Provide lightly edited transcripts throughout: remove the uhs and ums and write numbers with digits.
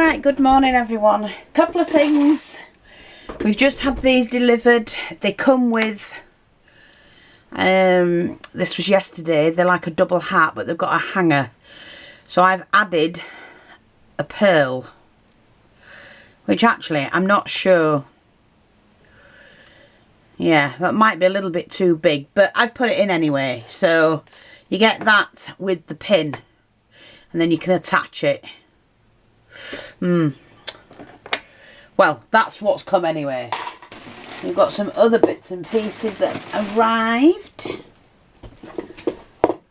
Right, good morning everyone. Couple of things. We've just had these delivered. They come with, this was yesterday, they're like a double hat but they've got a hanger. So I've added a pearl, which actually I'm not sure. Yeah, that might be a little bit too big, but I've put it in anyway. So you get that with the pin and then you can attach it. Well, that's what's come anyway. We've got some other bits and pieces that arrived.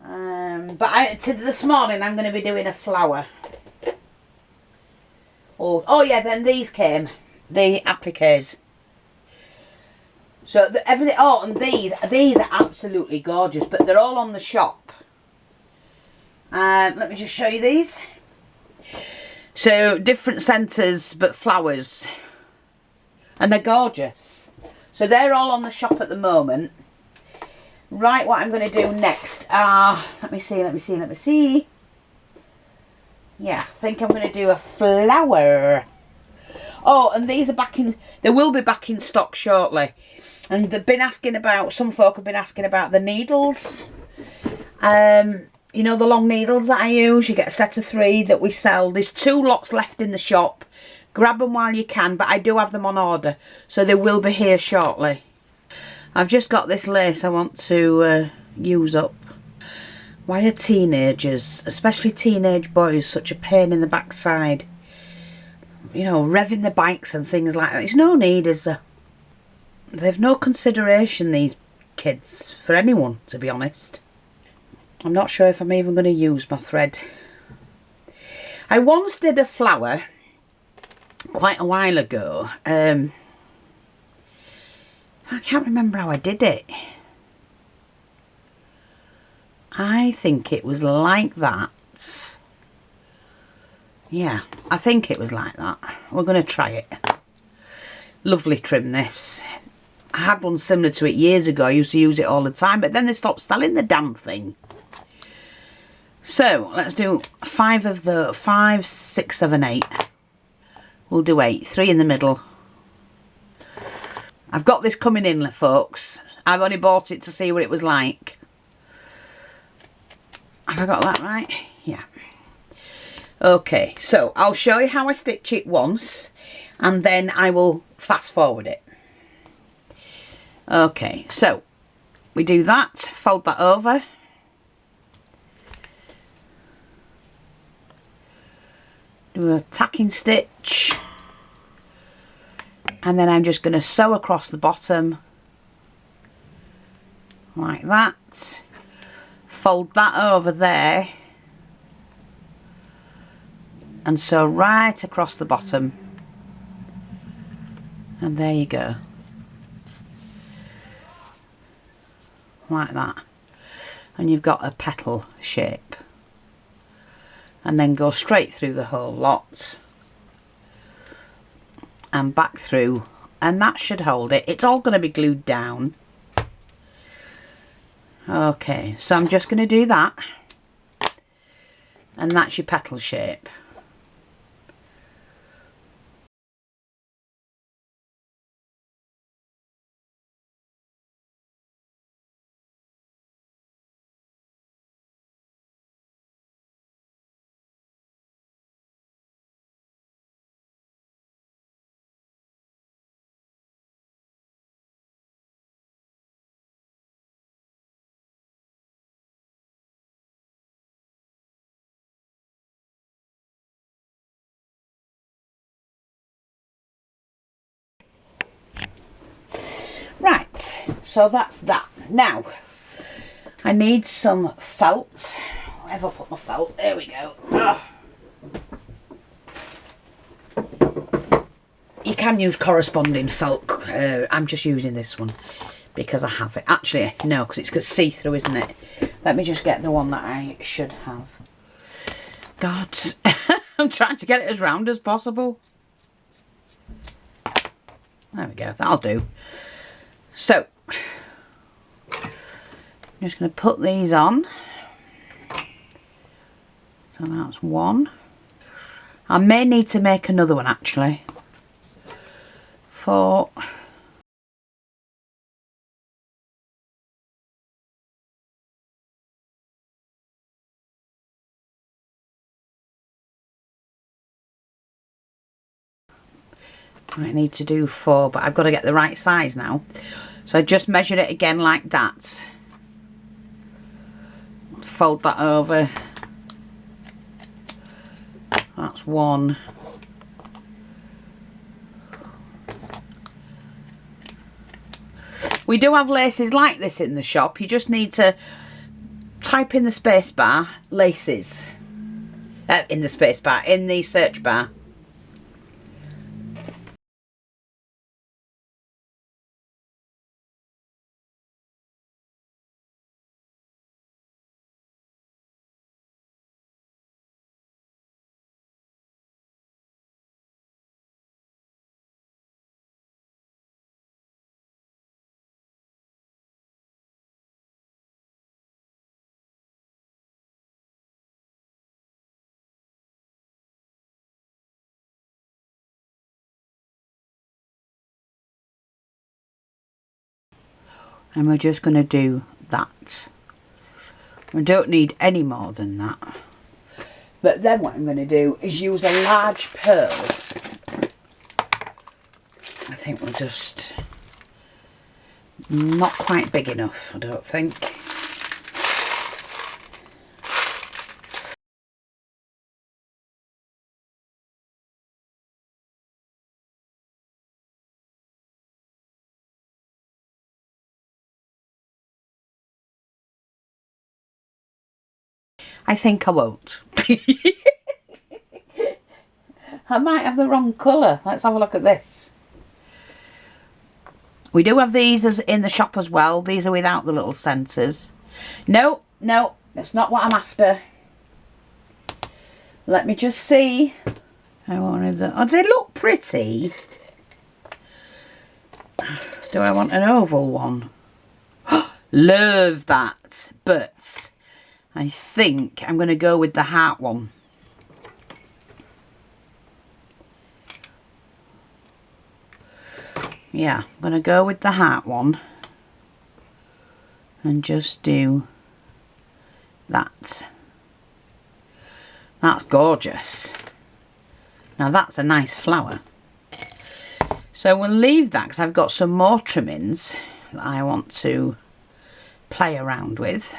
But this morning I'm going to be doing a flower. Oh yeah, then these came. The appliques. So everything. Oh, and these are absolutely gorgeous, but they're all on the shop. Let me just show you these. So different centres but flowers, and they're gorgeous. So they're all on the shop at the moment. Right, what I'm going to do next, let me see. Yeah, I think I'm going to do a flower. Oh, and these are back in, they will be back in stock shortly. And they've been asking about, some folk have been asking about the needles. You know, the long needles that I use, you get a set of 3 that we sell. There's 2 lots left in the shop. Grab them while you can, but I do have them on order, so they will be here shortly. I've just got this lace I want to use up. Why are teenagers, especially teenage boys, such a pain in the backside? You know, revving the bikes and things like that. There's no need, is there? They've no consideration, these kids, for anyone, to be honest. I'm not sure if I'm even going to use my thread. I once did a flower quite a while ago. I can't remember how I did it. I think it was like that. Yeah, I think it was like that. We're going to try it. Lovely trim, this. I had one similar to it years ago. I used to use it all the time, but then they stopped selling the damn thing. So let's do 5 of the 5, 6, 7, 8. We'll do 8, 3 in the middle. I've got this coming in, folks. I've only bought it to see what it was like. Have I got that right? Yeah. Okay, so I'll show you how I stitch it once and then I will fast forward it. Okay, so we do that, fold that over. Do a tacking stitch, and then I'm just going to sew across the bottom like that, fold that over there and sew right across the bottom, and there you go, like that, and you've got a petal shape. And then go straight through the whole lot and back through, and that should hold it. It's all going to be glued down. Okay, so I'm just going to do that, and that's your petal shape. Right, so that's that. Now, I need some felt. Where have I put my felt? There we go. Oh. You can use corresponding felt. I'm just using this one because I have it. Actually, no, because it's got see-through, isn't it? Let me just get the one that I should have. God, I'm trying to get it as round as possible. There we go, that'll do. So, I'm just going to put these on. So that's one. I may need to make another one actually. For I need to do 4, but I've got to get the right size now. So I just measure it again like that. Fold that over. That's 1. We do have laces like this in the shop. You just need to type in the space bar, laces. In the space bar, in the search bar. And we're just going to do that. We don't need any more than that. But then what I'm going to do is use a large pearl. I think we're just not quite big enough, I don't think. I think I won't. I might have the wrong colour. Let's have a look at this. We do have these as in the shop as well. These are without the little centres. No, no, that's not what I'm after. Let me just see. I wanted the, oh, they look pretty. Do I want an oval one? Love that, but I think I'm going to go with the heart one. Yeah, I'm going to go with the heart one and just do that. That's gorgeous. Now that's a nice flower. So we'll leave that because I've got some more trimmings that I want to play around with.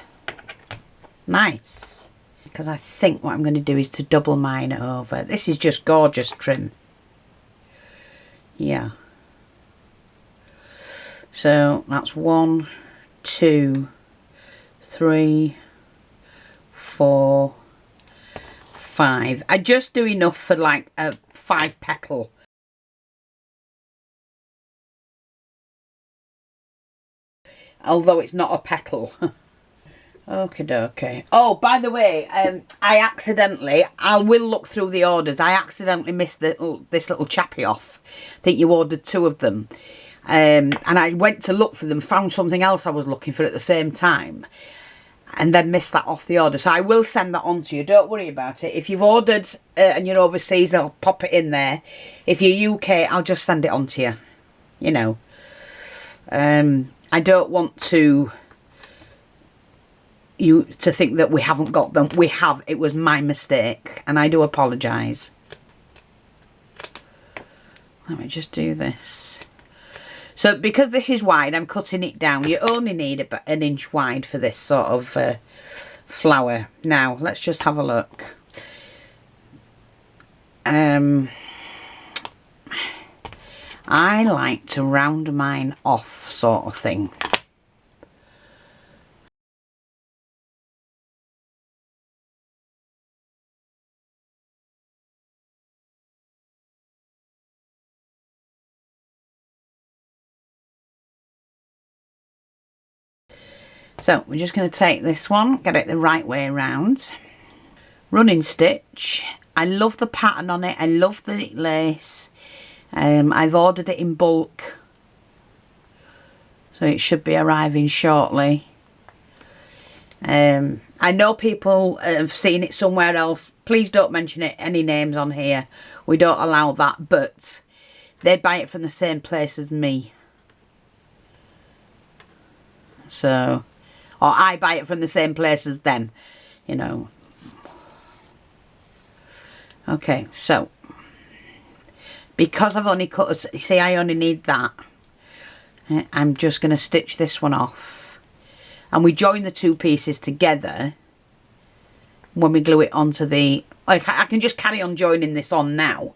Nice. Because I think what I'm going to do is to double mine over. This is just gorgeous trim. Yeah. So that's 1, 2, 3, 4, 5. I just do enough for like a 5 petal. Although it's not a petal. Okie dokie. Oh, by the way, I will look through the orders. I accidentally missed this little chappie off. I think you ordered 2 of them. And I went to look for them, found something else I was looking for at the same time. And then missed that off the order. So I will send that on to you. Don't worry about it. If you've ordered and you're overseas, I'll pop it in there. If you're UK, I'll just send it on to you. You know. I don't want you to think that we haven't got them. We have. It was my mistake. And I do apologise. Let me just do this. So because this is wide, I'm cutting it down. You only need about 1 inch wide for this sort of flower. Now, let's just have a look. I like to round mine off sort of thing. So we're just going to take this one, get it the right way around. Running stitch. I love the pattern on it. I love the lace. I've ordered it in bulk. So it should be arriving shortly. I know people have seen it somewhere else, please don't mention any names on here. We don't allow that, but they buy it from the same place as me. So, or I buy it from the same place as them, you know. Okay, so because I've only cut, you see, I only need that. I'm just going to stitch this one off, and we join the two pieces together when we glue it onto the, like, I can just carry on joining this on now,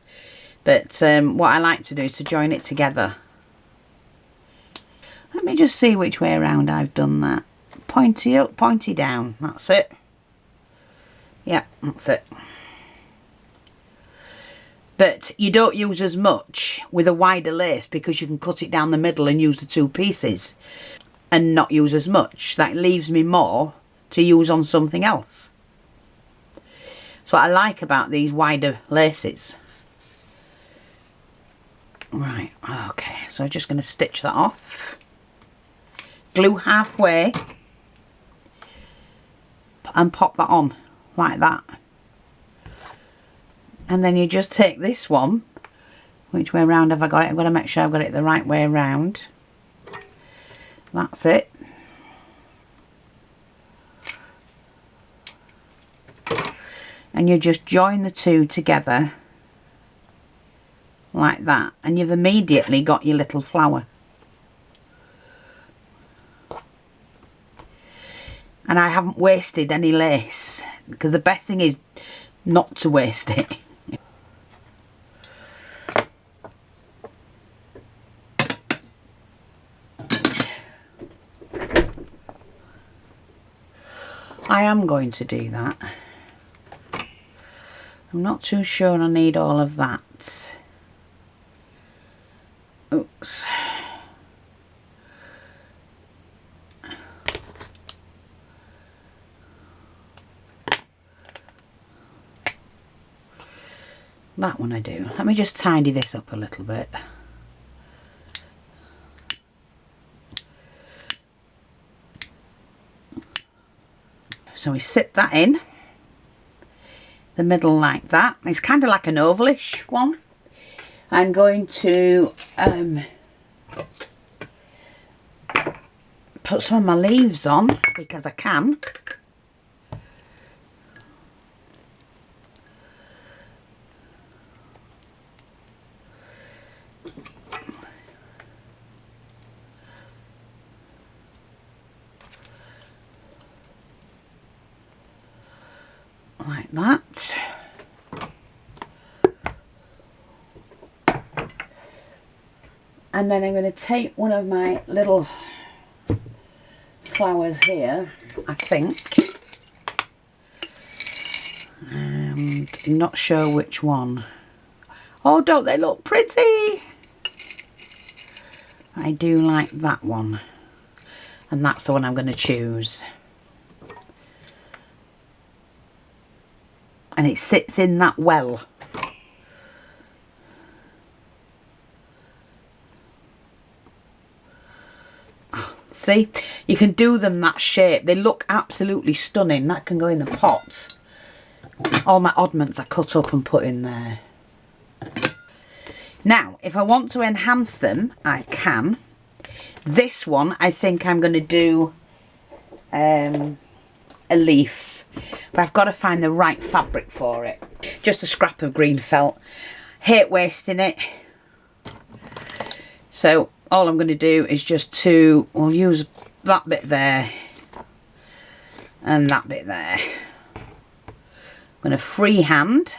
but what I like to do is to join it together. Let me just see which way around I've done that. Pointy up, pointy down, that's it. Yeah, that's it. But you don't use as much with a wider lace because you can cut it down the middle and use the two pieces and not use as much. That leaves me more to use on something else. That's what I like about these wider laces. Right, okay, so I'm just going to stitch that off. Glue halfway and pop that on like that. And then you just take this one, which way around have I got it? I've got to make sure I've got it the right way around. That's it. And you just join the two together like that, and you've immediately got your little flower. And I haven't wasted any lace, because the best thing is not to waste it. I am going to do that. I'm not too sure I need all of that. Oops. That one I do. Let me just tidy this up a little bit. So we sit that in the middle like that. It's kind of like an ovalish one. I'm going to put some of my leaves on because I can. Like that. And then I'm going to take one of my little flowers here, I think. And I'm not sure which one. Oh, don't they look pretty? I do like that one. And that's the one I'm going to choose. And it sits in that well. Oh, see, you can do them that shape. They look absolutely stunning. That can go in the pot. All my oddments I cut up and put in there. Now, if I want to enhance them, I can. This one, I think I'm going to do a leaf. But I've got to find the right fabric for it. Just a scrap of green felt. Hate wasting it. So all I'm going to do is just we'll use that bit there and that bit there. I'm going to freehand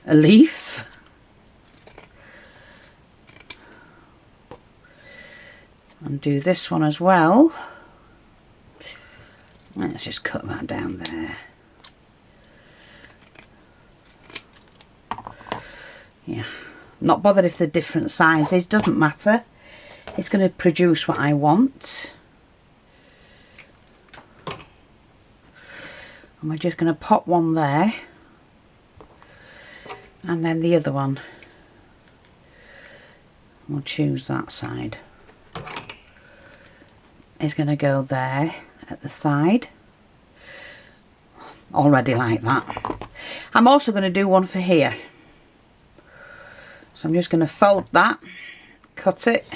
a leaf. And do this one as well. Let's just cut that down there. Yeah, not bothered if they're different sizes, doesn't matter. It's going to produce what I want. And we're just going to pop one there. And then the other one. We'll choose that side. It's going to go there at the side. already like that. I'm also going to do one for here. So I'm just going to fold that, cut it.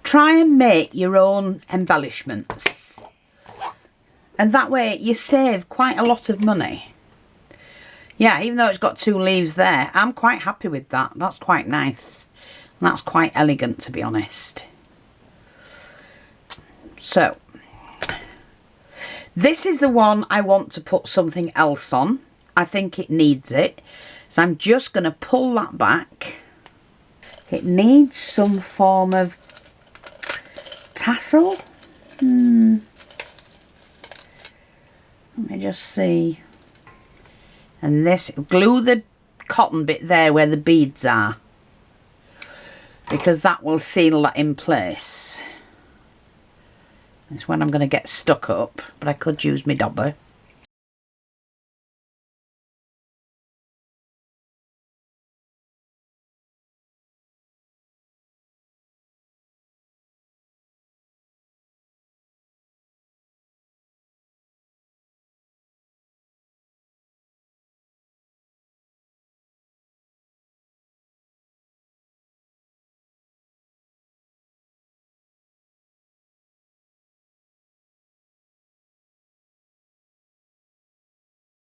Try and make your own embellishments, and that way you save quite a lot of money. Yeah, even though it's got 2 leaves there, I'm quite happy with that. That's quite nice. And that's quite elegant, to be honest. So, this is the one I want to put something else on. I think it needs it. So I'm just going to pull that back. It needs some form of tassel. Let me just see. And this, glue the cotton bit there where the beads are, because that will seal that in place. It's when I'm going to get stuck up, but I could use my dobber.